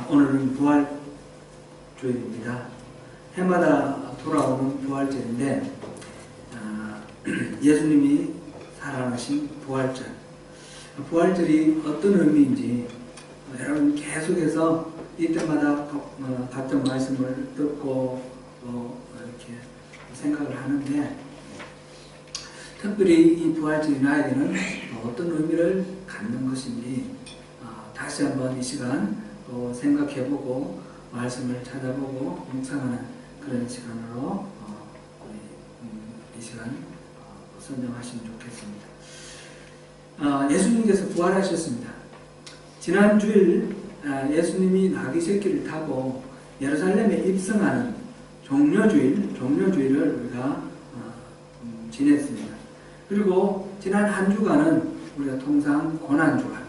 오늘은 부활주일입니다. 해마다 돌아오는 부활절인데 예수님이 살아나신 부활절. 부활절이 어떤 의미인지 여러분 계속해서 이때마다 같은 말씀을 듣고 이렇게 생각을 하는데, 특별히 이 부활절이 나에게는 어떤 의미를 갖는 것인지 다시 한번 이 시간 또 생각해보고 말씀을 찾아보고 묵상하는 그런 시간으로 이 시간 선정하시면 좋겠습니다. 예수님께서 부활하셨습니다. 지난 주일 예수님이 나귀 새끼를 타고 예루살렘에 입성하는 종려주일을 우리가 지냈습니다. 그리고 지난 한 주간은 우리가 통상 고난주간,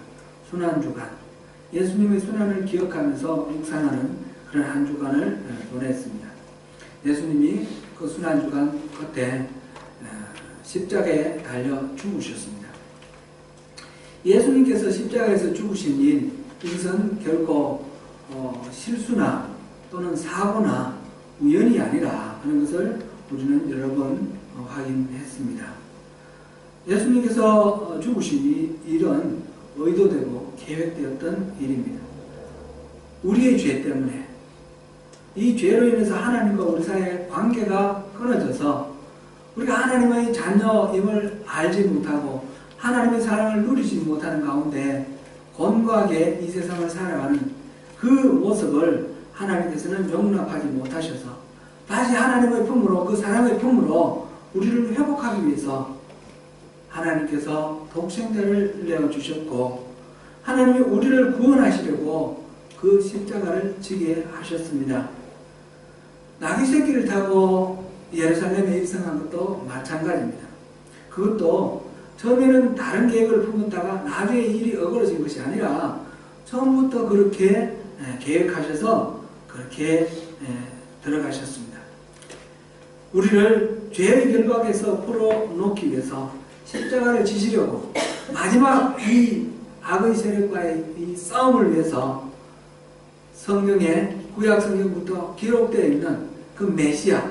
순환주간, 예수님의 순환을 기억하면서 묵상하는 그런 한 주간을 보냈습니다. 예수님이 그 순환주간 끝에 십자가에 달려 죽으셨습니다. 예수님께서 십자가에서 죽으신 일, 이것은 결코 실수나 또는 사고나 우연이 아니라 하는 것을 우리는 여러 번 확인했습니다. 예수님께서 죽으신 일은 의도되고 계획되었던 일입니다. 우리의 죄 때문에, 이 죄로 인해서 하나님과 우리 사이의 관계가 끊어져서 우리가 하나님의 자녀임을 알지 못하고 하나님의 사랑을 누리지 못하는 가운데 곤고하게 이 세상을 살아가는 그 모습을 하나님께서는 용납하지 못하셔서 다시 하나님의 품으로, 그 사랑의 품으로 우리를 회복하기 위해서 하나님께서 독생자를 내어주셨고, 하나님이 우리를 구원하시려고 그 십자가를 지게 하셨습니다. 나귀 새끼를 타고 예루살렘에 입성한 것도 마찬가지입니다. 그것도 처음에는 다른 계획을 품었다가 나중에 일이 어그러진 것이 아니라 처음부터 그렇게 계획하셔서 그렇게 들어가셨습니다. 우리를 죄의 결박에서 풀어놓기 위해서 십자가를 지시려고 마지막 이 악의 세력과의 이 싸움을 위해서 성경에, 구약 성경부터 기록되어 있는 그 메시아,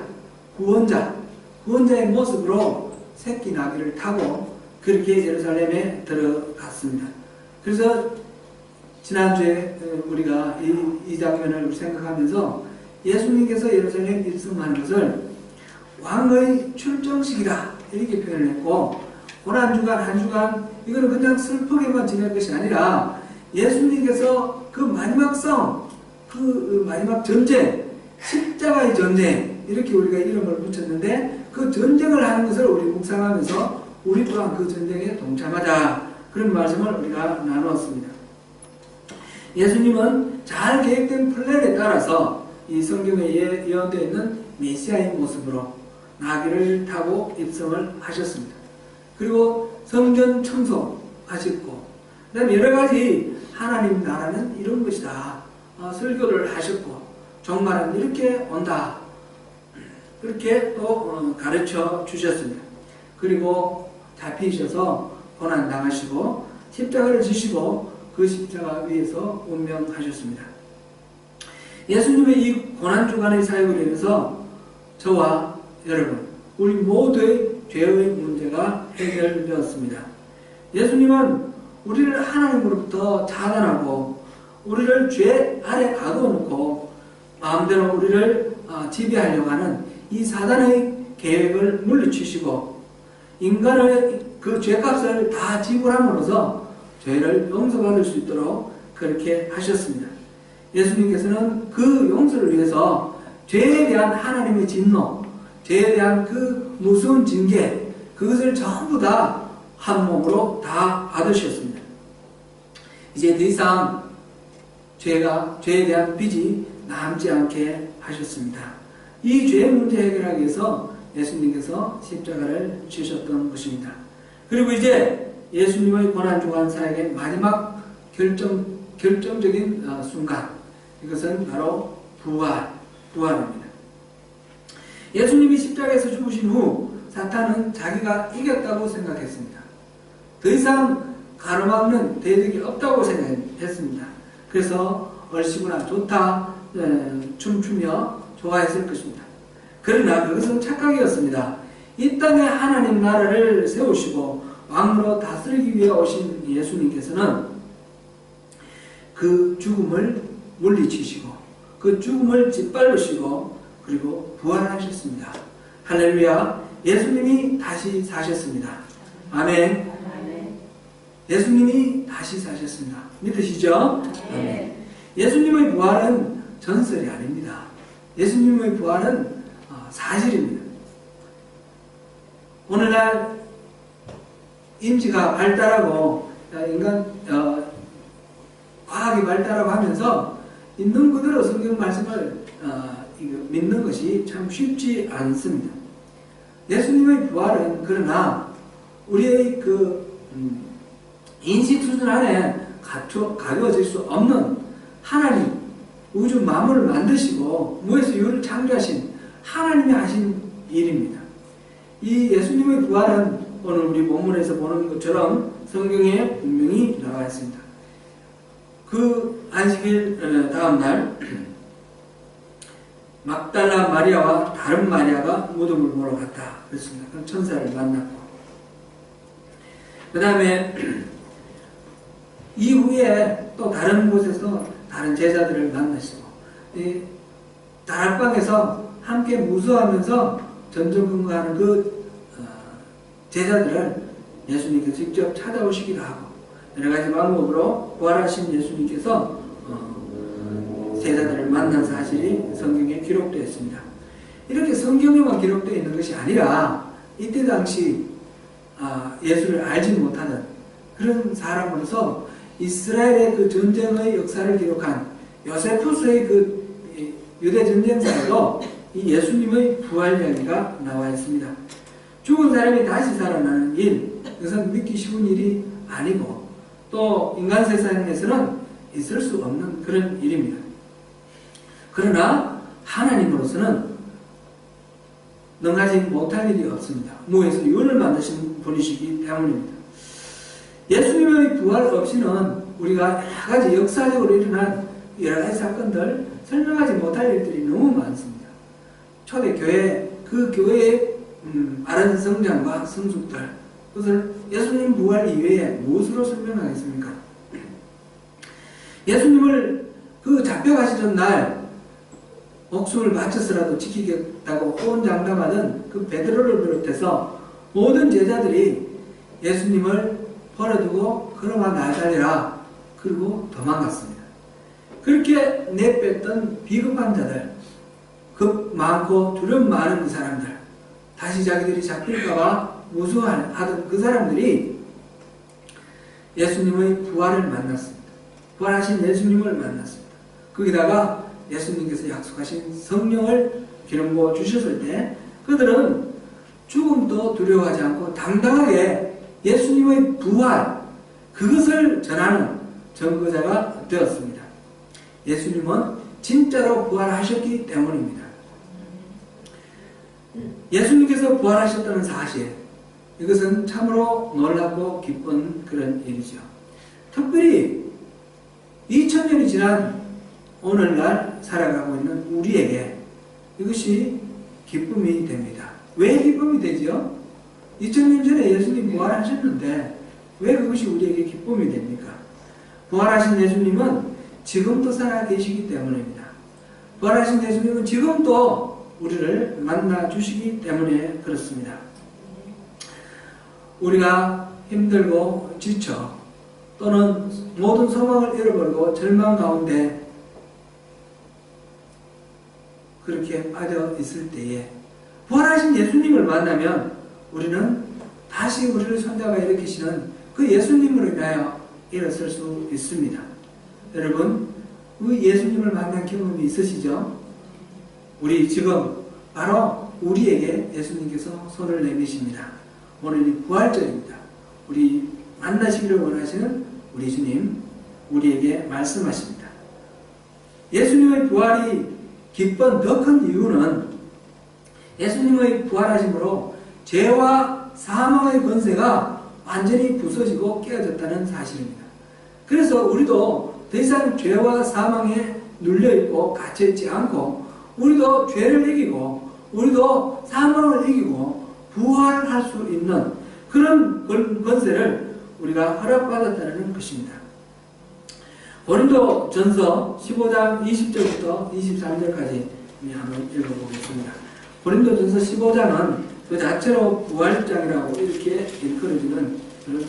구원자의 모습으로 새끼 나귀를 타고 그렇게 예루살렘에 들어갔습니다. 그래서 지난주에 우리가 이 장면을 생각하면서 예수님께서 예루살렘에 입성하는 것을 왕의 출정식이다 이렇게 표현했고, 고난주간, 한 주간 이거는 그냥 슬프게만 지낼 것이 아니라 예수님께서 그 마지막 싸움, 그 마지막 전쟁, 십자가의 전쟁 이렇게 우리가 이름을 붙였는데, 그 전쟁을 하는 것을 우리 묵상하면서 우리 또한 그 전쟁에 동참하자, 그런 말씀을 우리가 나누었습니다. 예수님은 잘 계획된 플랜에 따라서 이 성경에 예언되어 있는 메시아의 모습으로 나귀를 타고 입성을 하셨습니다. 그리고 성전 청소하셨고, 그 다음에 여러 가지 하나님 나라는 이런 것이다 설교를 하셨고, 종말은 이렇게 온다 그렇게 또 가르쳐 주셨습니다. 그리고 잡히셔서 고난당하시고 십자가를 지시고 그 십자가 위에서 운명하셨습니다. 예수님의 이 고난주간의 사역을 위해서 저와 여러분, 우리 모두의 죄의 문제가 해결되었습니다. 예수님은 우리를 하나님으로부터 차단하고 우리를 죄 아래 가둬놓고 마음대로 우리를 지배하려고 하는 이 사단의 계획을 물리치시고 인간의 그 죄값을 다 지불함으로써 죄를 용서받을 수 있도록 그렇게 하셨습니다. 예수님께서는 그 용서를 위해서 죄에 대한 하나님의 진노, 죄에 대한 그 무서운 징계, 그것을 전부 다 한 몸으로 다 받으셨습니다. 이제 더 이상 죄에 대한 빚이 남지 않게 하셨습니다. 이 죄 문제 해결하기 위해서 예수님께서 십자가를 지셨던 것입니다. 그리고 이제 예수님의 고난주간 사역의 마지막 결정적인 순간, 이것은 바로 부활입니다. 예수님이 십자가에서 죽으신 후 사탄은 자기가 이겼다고 생각했습니다. 더 이상 가로막는 대적이 없다고 생각했습니다. 그래서 얼씨구나 좋다 춤추며 좋아했을 것입니다. 그러나 그것은 착각이었습니다. 이 땅에 하나님 나라를 세우시고 왕으로 다스리기 위해 오신 예수님께서는 그 죽음을 물리치시고 그 죽음을 짓밟으시고 그리고 부활하셨습니다. 할렐루야. 예수님이 다시 사셨습니다. 아멘. 예수님이 다시 사셨습니다. 믿으시죠? 아멘. 예수님의 부활은 전설이 아닙니다. 예수님의 부활은 사실입니다. 오늘날 인지가 발달하고 인간 과학이 발달하고 하면서 있는 그대로 성경 말씀을 믿는 것이 참 쉽지 않습니다. 예수님의 부활은 그러나 우리의 인식 수준 안에 가벼워질 수 없는 하나님, 우주 만물을 만드시고 무에서 유를 창조하신 하나님이 하신 일입니다. 이 예수님의 부활은 오늘 우리 본문에서 보는 것처럼 성경에 분명히 나와 있습니다. 그 안식일 다음날 막달라 마리아와 다른 마리아가 무덤을 보러 갔다 그랬습니다. 그럼 천사를 만났고 그 다음에 이후에 또 다른 곳에서 다른 제자들을 만나시고 다락방에서 함께 무수하면서 전전긍긍하는 그 제자들을 예수님께서 직접 찾아오시기도 하고 여러 가지 방법으로 부활하신 예수님께서 제자들을 만난 사실이 성경에 기록되어 있습니다. 이렇게 성경에만 기록되어 있는 것이 아니라 이때 당시 예수를 알지 못하는 그런 사람으로서 이스라엘의 그 전쟁의 역사를 기록한 요세푸스의 그 유대 전쟁사에도 이 예수님의 부활 이야기가 나와 있습니다. 죽은 사람이 다시 살아나는 일, 그것은 믿기 쉬운 일이 아니고 또 인간 세상에서는 있을 수 없는 그런 일입니다. 그러나 하나님으로서는 능하지 못할 일이 없습니다. 무에서 유를 만드신 분이시기 때문입니다. 예수님의 부활 없이는 우리가 여러 가지 역사적으로 일어난 여러 가지 사건들 설명하지 못할 일들이 너무 많습니다. 초대교회, 그 교회의 빠른 성장과 성숙들, 그것을 예수님 부활 이외에 무엇으로 설명하겠습니까? 예수님을 그 잡혀가시던 날 목숨을 바쳐서라도 지키겠다고 호언장담하던 그 베드로를 비롯해서 모든 제자들이 예수님을 버려두고 걸어가 나아다니라 그리고 도망갔습니다. 그렇게 내뺐던 비겁한 자들, 급 많고 두려움 많은 그 사람들, 다시 자기들이 잡힐까봐 무서워하던 그 사람들이 예수님의 부활을 만났습니다. 부활하신 예수님을 만났습니다. 거기다가 예수님께서 약속하신 성령을 기름 부어 주셨을 때 그들은 죽음도 두려워하지 않고 당당하게 예수님의 부활, 그것을 전하는 증거자가 되었습니다. 예수님은 진짜로 부활하셨기 때문입니다. 예수님께서 부활하셨다는 사실, 이것은 참으로 놀랍고 기쁜 그런 일이죠. 특별히 2000년이 지난 오늘날 살아가고 있는 우리에게 이것이 기쁨이 됩니다. 왜 기쁨이 되죠? 2000년 전에 예수님 부활하셨는데 왜 그것이 우리에게 기쁨이 됩니까? 부활하신 예수님은 지금도 살아계시기 때문입니다. 부활하신 예수님은 지금도 우리를 만나주시기 때문에 그렇습니다. 우리가 힘들고 지쳐 또는 모든 소망을 잃어버리고 절망 가운데 그렇게 빠져 있을 때에 부활하신 예수님을 만나면 우리는 다시 우리를 손잡아 일으키시는 그 예수님으로 인하여 일어설 수 있습니다. 여러분, 그 예수님을 만난 경험이 있으시죠? 우리 지금 바로 우리에게 예수님께서 손을 내미십니다. 오늘이 부활절입니다. 우리 만나시기를 원하시는 우리 주님, 우리에게 말씀하십니다. 예수님의 부활이 기쁜 더 큰 이유는 예수님의 부활하심으로 죄와 사망의 권세가 완전히 부서지고 깨어졌다는 사실입니다. 그래서 우리도 더 이상 죄와 사망에 눌려있고 갇혀있지 않고 우리도 죄를 이기고 우리도 사망을 이기고 부활할 수 있는 그런 권세를 우리가 허락받았다는 것입니다. 고린도 전서 15장 20절부터 23절까지 한번 읽어보겠습니다. 고린도 전서 15장은 그 자체로 부활장이라고 이렇게 일컬어지는 그런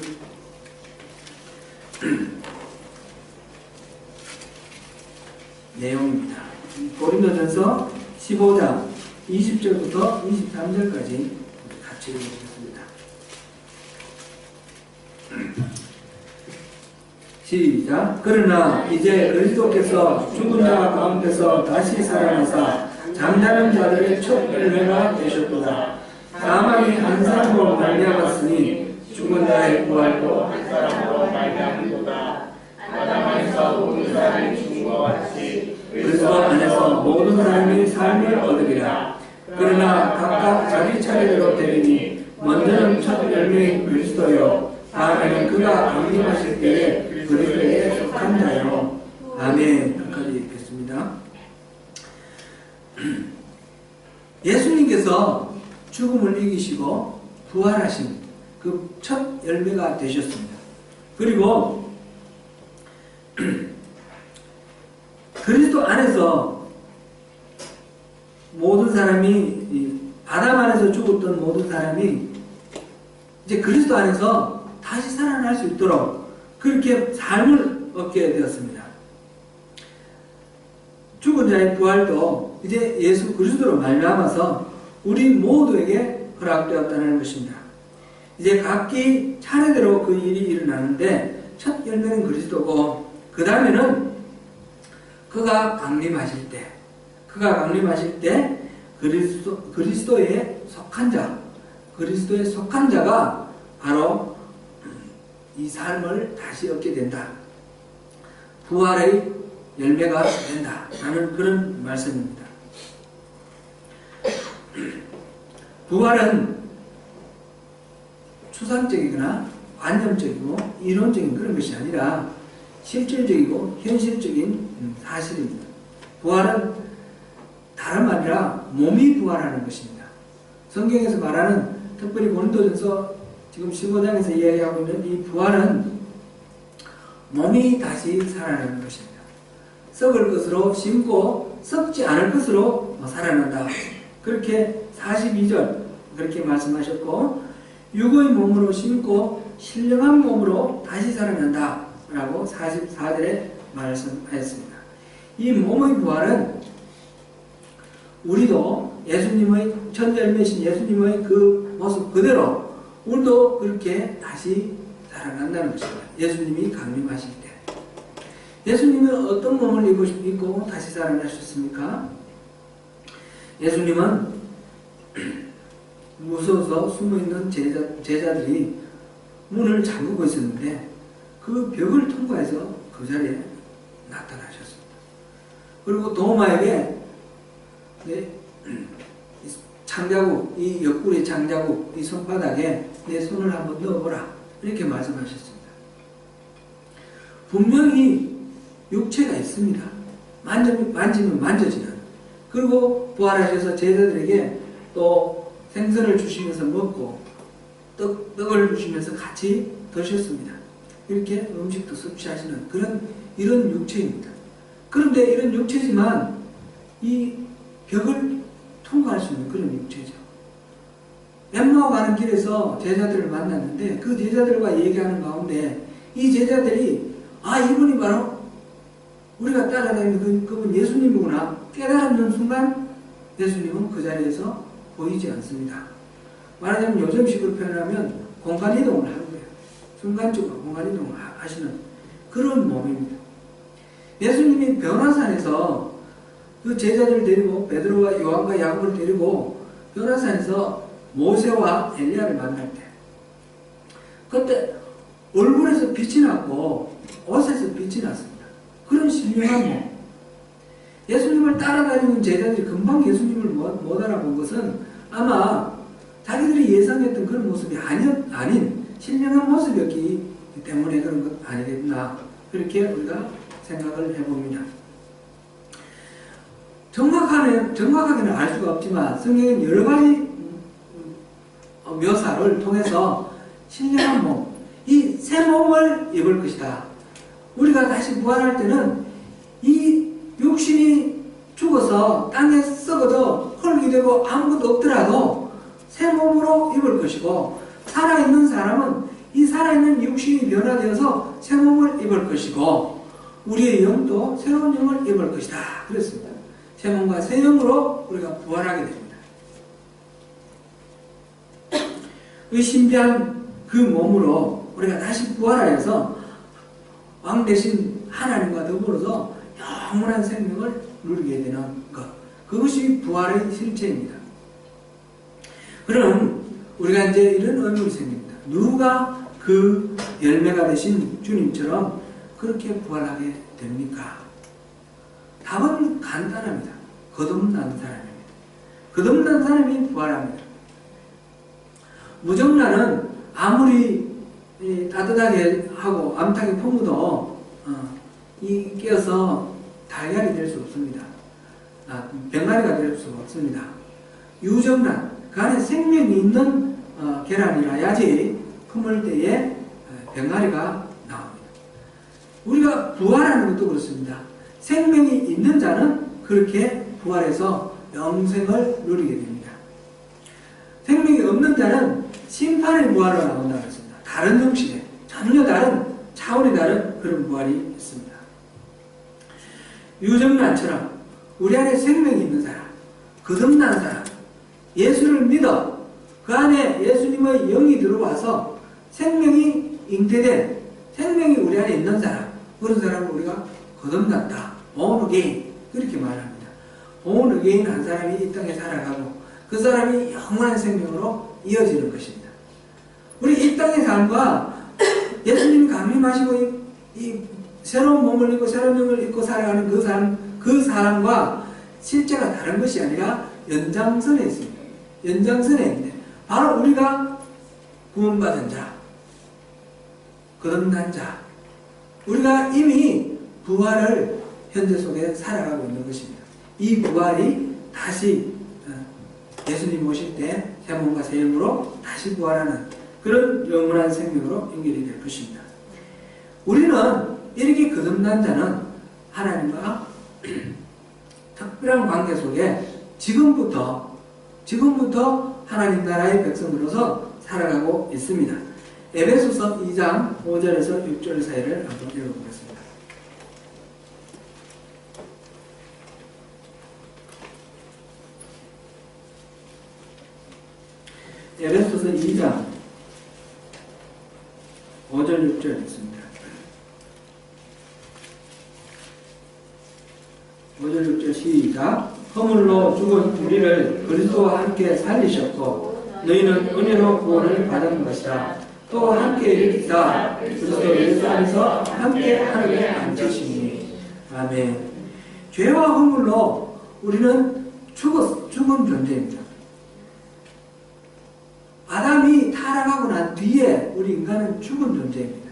내용입니다. 고린도전서 15장 20절부터 23절까지 같이 읽어보겠습니다. 시작. 그러나 이제 그리스도께서 죽은 자 가운데서 다시 살아나사 잠자는 자들의 첫 열매가 되셨도다. 사망이 한 사람으로 말미암았으니 죽은 자의 부활도 한 사람으로 말미암도다. 아담 안에서 모든 사람이 죽은 것 같이 그리스도 안에서 모든 사람이 삶을 얻으리라. 그러나 각각 자기 차례대로 되리니 먼저는 첫 열매인 그리스도요 다음에는 그가 강림하실 때에 그리스도에 속한 자요. 아멘. 여기까지 읽겠습니다. 예수님께서 죽음을 이기시고 부활하신 그 첫 열매가 되셨습니다. 그리고 그리스도 안에서 모든 사람이 아담 안에서 죽었던 모든 사람이 이제 그리스도 안에서 다시 살아날 수 있도록 그렇게 삶을 얻게 되었습니다. 죽은 자의 부활도 이제 예수 그리스도로 말미암아서 우리 모두에게 허락되었다는 것입니다. 이제 각기 차례대로 그 일이 일어나는데 첫 열매는 그리스도고 그 다음에는 그가 강림하실 때 그리스도에 속한 자, 그리스도에 속한 자가 바로 이 삶을 다시 얻게 된다. 부활의 열매가 된다. 라는 그런 말씀입니다. 부활은 추상적이거나 관념적이고 이론적인 그런 것이 아니라 실질적이고 현실적인 사실입니다. 부활은 다름 아니라 몸이 부활하는 것입니다. 성경에서 말하는 특별히 고린도전서 지금 15장에서 이야기하고 있는 이 부활은 몸이 다시 살아나는 것입니다. 썩을 것으로 심고 썩지 않을 것으로 살아난다. 그렇게 42절 그렇게 말씀하셨고 육의 몸으로 심고 신령한 몸으로 다시 살아난다 라고 44절에 말씀하였습니다. 이 몸의 부활은 우리도 예수님의 첫 열매신 예수님의 그 모습 그대로 우리도 그렇게 다시 살아난다는 것입니다. 예수님이 강림하실 때 예수님은 어떤 몸을 입고 다시 살아나셨습니까? 예수님은 무서워서 숨어있는 제자들이 문을 잠그고 있었는데 그 벽을 통과해서 그 자리에 나타나셨습니다. 그리고 도마에게 창자국, 이 옆구리 창자국, 이 손바닥에 내 손을 한번 넣어보라 이렇게 말씀하셨습니다. 분명히 육체가 있습니다. 만지면 만져지는. 그리고 부활하셔서 제자들에게 또 생선을 주시면서 먹고 떡을 주시면서 같이 드셨습니다. 이렇게 음식도 섭취하시는 이런 육체입니다. 그런데 이런 육체지만 이 벽을 통과할 수 있는 그런 육체죠. 엠마오 가는 길에서 제자들을 만났는데 그 제자들과 얘기하는 가운데 이 제자들이 이분이 바로 우리가 따라다니는 그분 예수님이구나 깨달는 순간 예수님은 그 자리에서 보이지 않습니다. 말하자면 요즘식으로 표현하면 공간이동을 하는 거예요. 순간적으로 공간이동을 하시는 그런 몸입니다. 예수님이 변화산에서 그 제자들을 데리고 베드로와 요한과 야곱을 데리고 변화산에서 모세와 엘리야를 만날 때 그때 얼굴에서 빛이 났고 옷에서 빛이 났습니다. 그런 신령한 몸. 예수님을 따라다니는 제자들이 금방 예수님을 못 알아본 것은 아마 자기들이 예상했던 그런 모습이 아닌 신령한 모습이었기 때문에 그런 것 아니겠나 그렇게 우리가 생각을 해봅니다. 정확하게는 알 수가 없지만 성경은 여러 가지 묘사를 통해서 신령한 몸, 이 새 몸을 입을 것이다. 우리가 다시 부활할 때는 이 육신이 죽어서 땅에 썩어도 헐게 되고 아무것도 없더라도 새 몸으로 입을 것이고, 살아있는 사람은 이 살아있는 육신이 변화되어서 새 몸을 입을 것이고, 우리의 영도 새로운 영을 입을 것이다. 그랬습니다. 새 몸과 새 영으로 우리가 부활하게 됩니다. 그 신비한 그 몸으로 우리가 다시 부활하여서 왕 대신 하나님과 더불어서 영원한 생명을 누리게 되는 것, 그것이 부활의 실체입니다. 그럼 우리가 이제 이런 의문이 생깁니다. 누가 그 열매가 되신 주님처럼 그렇게 부활하게 됩니까? 답은 간단합니다. 거듭난 사람입니다. 거듭난 사람이 부활합니다. 무정란은 아무리 따뜻하게 하고 암탉이 품어도 깨어서 달걀이 될 수 없습니다. 병아리가 될 수 없습니다. 유정란, 그 안에 생명이 있는 계란이라야지 품을 때에 병아리가 나옵니다. 우리가 부활하는 것도 그렇습니다. 생명이 있는 자는 그렇게 부활해서 영생을 누리게 됩니다. 생명이 없는 자는 심판의 부활로 나온다고 했습니다. 다른 형식의, 전혀 다른, 차원이 다른 그런 부활이 있습니다. 유정란처럼 우리 안에 생명이 있는 사람, 거듭난 사람, 예수를 믿어 그 안에 예수님의 영이 들어와서 생명이 잉태된, 생명이 우리 안에 있는 사람, 그런 사람을 우리가 거듭났다, born again, 그렇게 말합니다. born again 한 사람이 이 땅에 살아가고 그 사람이 영원한 생명으로 이어지는 것입니다. 우리 이 땅의 삶과 예수님이 강림하시고 이 새로운 몸을 입고 새로운 영을 입고 살아가는 그 사람과 실제가 다른 것이 아니라 연장선에 있습니다. 연장선에 있는데 바로 우리가 구원받은 자, 거듭난 자, 우리가 이미 부활을 현재 속에 살아가고 있는 것입니다. 이 부활이 다시 예수님 오실 때 새 몸과 새 영으로 다시 부활하는 그런 영원한 생명으로 연결이 될 것입니다. 우리는 이렇게 거듭난 자는 하나님과 특별한 관계 속에 지금부터 하나님 나라의 백성으로서 살아가고 있습니다. 에베소서 2장 5절에서 6절 사이를 한번 읽어보겠습니다. 에베소서 2장 5절 6절 있습니다. 5절 6절 시작. 허물로 죽은 우리를 그리스도와 함께 살리셨고 너희는 은혜로 구원을 받은 것이라. 또 함께 일으키사 그리스도 예수 안에서 함께 하늘에 앉으시니. 아멘. 죄와 허물로 우리는 죽은 존재입니다. 아담이 타락하고 난 뒤에 우리 인간은 죽은 존재입니다.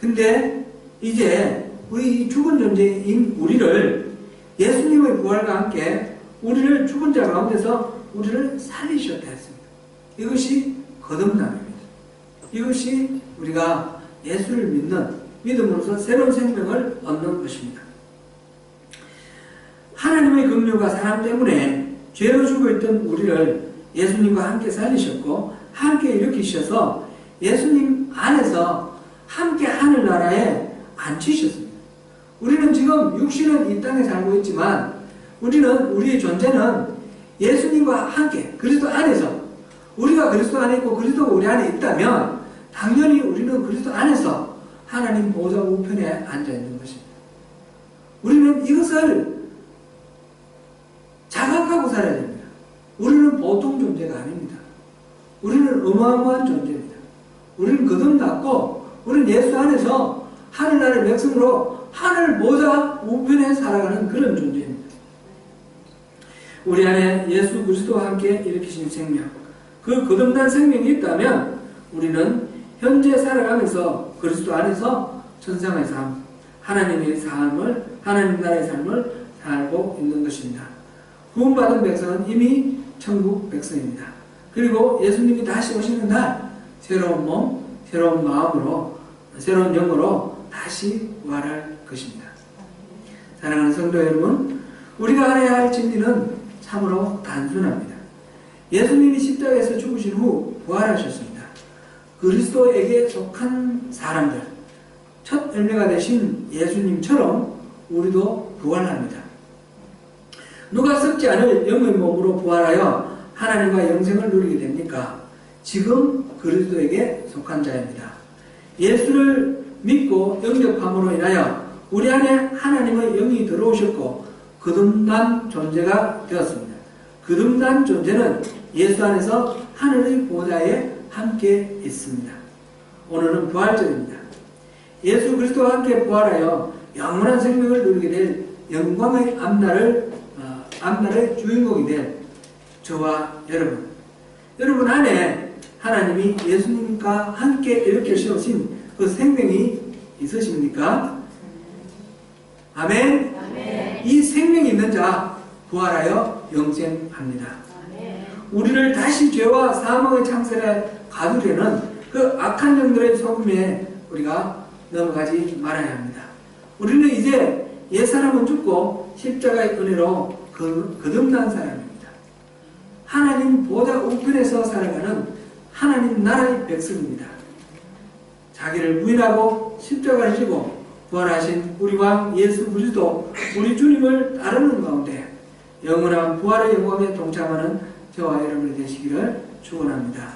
근데 이제 우리 죽은 존재인 우리를 예수님의 부활과 함께 우리를 죽은 자 가운데서 우리를 살리셨다 했습니다. 이것이 거듭남입니다. 이것이 우리가 예수를 믿음으로써 새로운 생명을 얻는 것입니다. 하나님의 긍휼과 사랑 때문에 죄로 죽어있던 우리를 예수님과 함께 살리셨고 함께 일으키셔서 예수님 안에서 함께 하늘나라에 앉히셨습니다. 우리는 지금 육신은 이 땅에 살고 있지만 우리의 존재는 예수님과 함께 그리스도 안에서, 우리가 그리스도 안에 있고 그리스도가 우리 안에 있다면 당연히 우리는 그리스도 안에서 하나님 보좌 우편에 앉아있는 것입니다. 우리는 이것을 자각하고 살아야 됩니다. 우리는 보통 존재가 아닙니다. 우리는 어마어마한 존재입니다. 우리는 거듭났고 우리는 예수 안에서 하늘나라의 백성으로 하늘 보좌 우편에 살아가는 그런 존재입니다. 우리 안에 예수 그리스도와 함께 일으키신 생명, 그 거듭난 생명이 있다면 우리는 현재 살아가면서 그리스도 안에서 천상의 삶, 하나님 나라의 삶을 살고 있는 것입니다. 구원받은 백성은 이미 천국 백성입니다. 그리고 예수님이 다시 오시는 날 새로운 몸, 새로운 마음으로, 새로운 영으로 다시 부활할 것입니다. 사랑하는 성도 여러분, 우리가 알아야 할 진리는 참으로 단순합니다. 예수님이 십자가에서 죽으신 후 부활하셨습니다. 그리스도에게 속한 사람들, 첫 열매가 되신 예수님처럼 우리도 부활합니다. 누가 썩지 않을 영의 몸으로 부활하여 하나님과 영생을 누리게 됩니까? 지금 그리스도에게 속한 자입니다. 예수를 믿고 영접함으로 인하여 우리 안에 하나님의 영이 들어오셨고 거듭난 존재가 되었습니다. 거듭난 존재는 예수 안에서 하늘의 보좌에 함께 있습니다. 오늘은 부활절입니다. 예수 그리스도와 함께 부활하여 영원한 생명을 누리게 될 영광의 앞날의 주인공이 될 저와 여러분 안에 하나님이 예수님과 함께 이렇게 세우신 그 생명이 있으십니까? 아멘. 아멘. 이 생명이 있는 자 부활하여 영생합니다. 아멘. 우리를 다시 죄와 사망의 창세에 가두려는 그 악한 영들의 속임에 우리가 넘어가지 말아야 합니다. 우리는 이제 옛사람은 죽고 십자가의 은혜로 거듭난 사람입니다. 하나님 보좌 우편에서 살아가는 하나님 나라의 백성입니다. 자기를 부인하고 십자가를 지고 부활하신 우리 왕 예수 그리스도 우리 주님을 따르는 가운데 영원한 부활의 영광에 동참하는 저와 여러분이 되시기를 축원합니다.